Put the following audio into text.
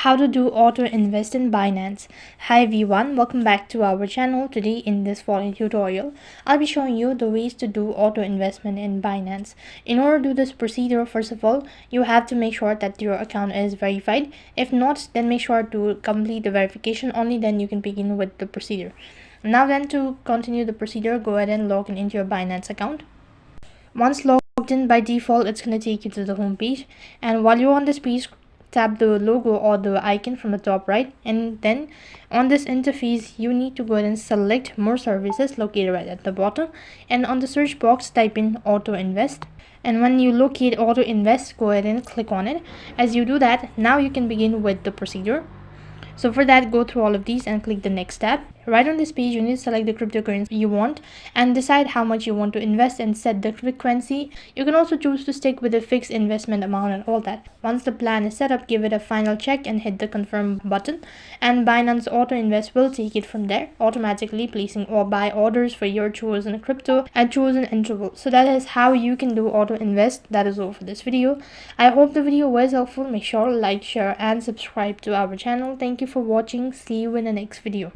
How to do auto invest in Binance. Hi everyone, welcome back to our channel. Today in this following tutorial, I'll be showing you the ways to do auto investment in Binance. In order to do this procedure, first of all, you have to make sure that your account is verified. If not, then make sure to complete the verification. Only then you can begin with the procedure. Now then, to continue the procedure, go ahead and log in into your Binance account. Once logged in, by default it's going to take you to the home page, and while you're on this page, tap the logo or the icon from the top right, and then on this interface you need to go ahead and select more services located right at the bottom, and on the search box type in auto invest. And when you locate auto invest, go ahead and click on it. As you do that, now you can begin with the procedure. So for that, go through all of these and click the next tab. Right on this page, you need to select the cryptocurrency you want and decide how much you want to invest and set the frequency. You can also choose to stick with a fixed investment amount and all that. Once the plan is set up, give it a final check and hit the confirm button, and Binance Auto Invest will take it from there, automatically placing or buy orders for your chosen crypto at chosen interval. So that is how you can do auto invest. That is all for this video. I hope the video was helpful. Make sure to like, share and subscribe to our channel. Thank you for watching. See you in the next video.